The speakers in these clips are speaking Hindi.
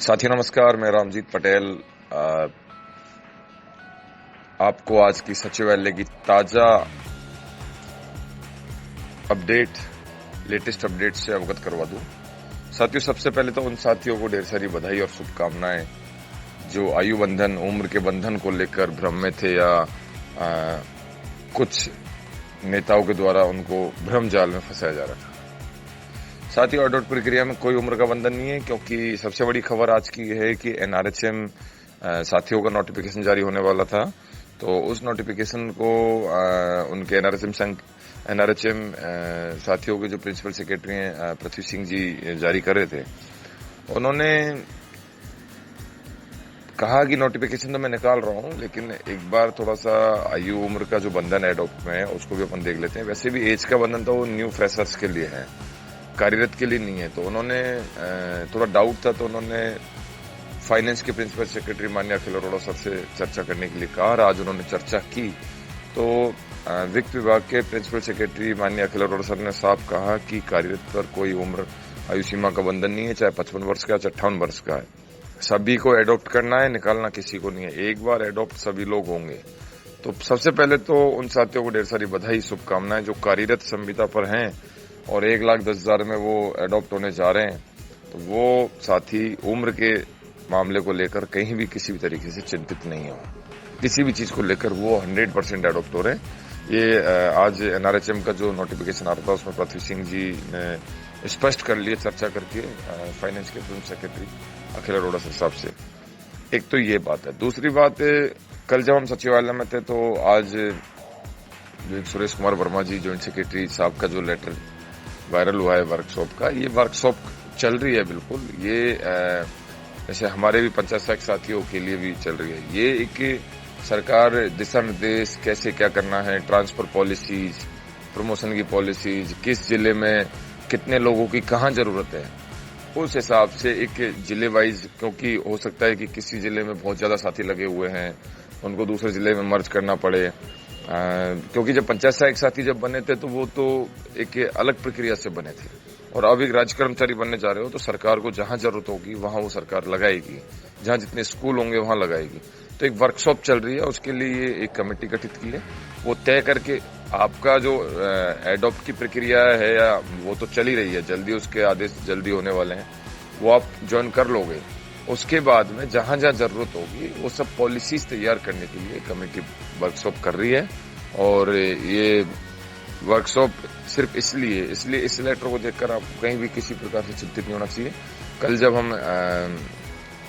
साथियों नमस्कार, मैं रामजीत पटेल आपको आज की सचिवालय की ताजा लेटेस्ट अपडेट से अवगत करवा दूं। साथियों, सबसे पहले तो उन साथियों को ढेर सारी बधाई और शुभकामनाएं जो आयु बंधन, उम्र के बंधन को लेकर भ्रम में थे या कुछ नेताओं के द्वारा उनको भ्रम जाल में फंसाया जा रहा था। साथियों, ऑडिट प्रक्रिया में कोई उम्र का बंधन नहीं है, क्योंकि सबसे बड़ी खबर आज की है कि एनआरएचएम साथियों का नोटिफिकेशन जारी होने वाला था। तो उस नोटिफिकेशन को उनके एनआरएचएम साथियों के जो प्रिंसिपल सेक्रेटरी हैं पृथ्वी सिंह जी जारी कर रहे थे। उन्होंने कहा कि नोटिफिकेशन तो मैं निकाल रहा हूं, लेकिन एक बार थोड़ा सा आयु उम्र का जो बंधन एडॉप्ट में है उसको भी अपन देख लेते हैं। वैसे भी एज का बंधन तो वो न्यू फ्रेशर्स के लिए है, कार्यरत के लिए नहीं है। तो उन्होंने थोड़ा डाउट था, तो उन्होंने फाइनेंस के प्रिंसिपल सेक्रेटरी माननीय अखिल अरोड़ा सर से चर्चा करने के लिए कहा और आज उन्होंने चर्चा की। तो वित्त विभाग के प्रिंसिपल सेक्रेटरी माननीय अखिल अरोड़ा सर ने साफ कहा कि कार्यरत पर कोई उम्र आयु सीमा का बंधन नहीं है, चाहे 55 वर्ष का, चाहे 58 वर्ष का है। सभी को एडॉप्ट करना है, निकालना किसी को नहीं है। एक बार एडॉप्ट सभी लोग होंगे। तो सबसे पहले तो उन साथियों को ढेर सारी बधाई, शुभकामनाएं जो कार्यरत संविदा पर हैं और 1,10,000 में वो एडॉप्ट होने जा रहे हैं। तो वो साथी उम्र के मामले को लेकर कहीं भी किसी भी तरीके से चिंतित नहीं हो। किसी भी चीज को लेकर वो 100% एडॉप्ट हो रहे हैं। ये आज एनआरएचएम का जो नोटिफिकेशन आ रहा था उसमें पृथ्वी सिंह जी ने स्पष्ट कर लिए चर्चा करके फाइनेंस के principal secretary Akhil Arora sir साहब से। एक तो ये बात है। दूसरी बात, कल जब हम सचिवालय में थे तो आज सुरेश कुमार वर्मा जी ज्वाइंट सेक्रेटरी साहब का जो लेटर वायरल हुआ है वर्कशॉप का, ये वर्कशॉप चल रही है। बिल्कुल ये जैसे हमारे भी पंचायत सहायक साथियों के लिए भी चल रही है। ये एक सरकार दिशा निर्देश, कैसे क्या करना है, ट्रांसफर पॉलिसीज, प्रमोशन की पॉलिसीज, किस जिले में कितने लोगों की कहाँ जरूरत है, उस हिसाब से एक जिले वाइज, क्योंकि हो सकता है कि किसी जिले में बहुत ज्यादा साथी लगे हुए हैं, उनको दूसरे जिले में मर्ज करना पड़े। क्योंकि जब पंचायत सहायक साथी जब बने थे तो वो तो एक अलग प्रक्रिया से बने थे, और अब एक राज्य कर्मचारी बनने जा रहे हो तो सरकार को जहां जरूरत होगी वहां वो सरकार लगाएगी, जहां जितने स्कूल होंगे वहां लगाएगी। तो एक वर्कशॉप चल रही है, उसके लिए एक कमेटी गठित की है। वो तय करके आपका जो एडॉप्ट की प्रक्रिया है या वो तो चल ही रही है, जल्दी उसके आदेश जल्दी होने वाले हैं, वो आप ज्वाइन कर लोगे। उसके बाद में जहां जहां जरूरत होगी वो सब पॉलिसीज तैयार करने के लिए कमेटी वर्कशॉप कर रही है। और ये वर्कशॉप सिर्फ इसलिए इस लेटर को देखकर आपको कहीं भी किसी प्रकार से चिंतित नहीं होना चाहिए। कल जब हम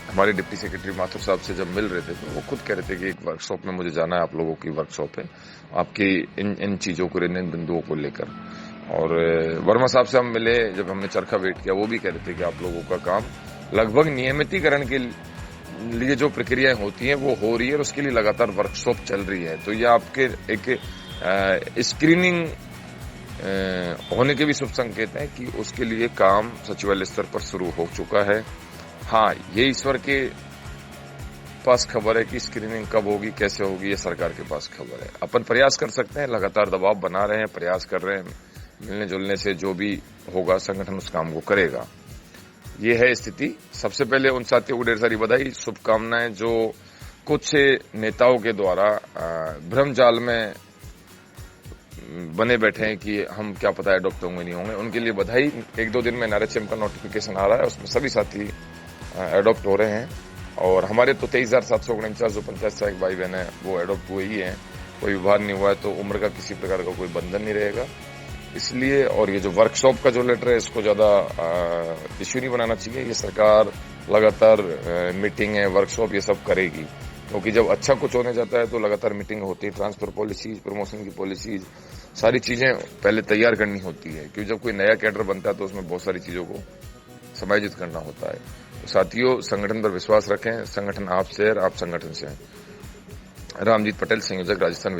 हमारे डिप्टी सेक्रेटरी माथुर साहब से जब मिल रहे थे तो वो खुद कह रहे थे कि एक वर्कशॉप में मुझे जाना है, आप लोगों की वर्कशॉप है, आपकी इन चीजों को, इन बिंदुओं को लेकर। और वर्मा साहब से हम मिले, जब हमने चरखा वेट किया, वो भी कह रहे थे कि आप लोगों का काम लगभग नियमितीकरण के लिए जो प्रक्रियाएं होती हैं वो हो रही है और उसके लिए लगातार वर्कशॉप चल रही है। तो ये आपके एक स्क्रीनिंग होने के भी शुभ संकेत है कि उसके लिए काम सचिवालय स्तर पर शुरू हो चुका है। हाँ, ये ईश्वर के पास खबर है कि स्क्रीनिंग कब होगी, कैसे होगी, ये सरकार के पास खबर है। अपन प्रयास कर सकते हैं, लगातार दबाव बना रहे हैं, प्रयास कर रहे हैं, मिलने जुलने से जो भी होगा संगठन उस काम को करेगा। ये है स्थिति। सबसे पहले उन साथियों को ढेर सारी बधाई, शुभकामनाएं जो कुछ नेताओं के द्वारा भ्रम जाल में बने बैठे हैं कि हम क्या पता एडॉप्ट होंगे नहीं होंगे, उनके लिए बधाई। 1-2 दिन में एनआरएचएम का नोटिफिकेशन आ रहा है, उसमें सभी साथी एडॉप्ट हो रहे हैं। और हमारे तो 23,749 जो पंचायत सहायक भाई बहन है वो एडॉप्ट हुए ही हैं। कोई विवाद नहीं हुआ है, तो उम्र का किसी प्रकार का कोई बंधन नहीं रहेगा इसलिए। और ये जो वर्कशॉप का जो लेटर है इसको ज्यादा इश्यू नहीं बनाना चाहिए। ये सरकार लगातार मीटिंग है, वर्कशॉप ये सब करेगी, क्योंकि जब अच्छा कुछ होने जाता है तो लगातार मीटिंग होती है। ट्रांसफर पॉलिसीज, प्रमोशन की पॉलिसीज, सारी चीजें पहले तैयार करनी होती है, क्योंकि जब कोई नया कैडर बनता है तो उसमें बहुत सारी चीजों को समायोजित करना होता है। तो साथियों, संगठन पर विश्वास रखें, संगठन आपसे है, आप संगठन से हैं। रामजीत पटेल, संयोजक, राजस्थान।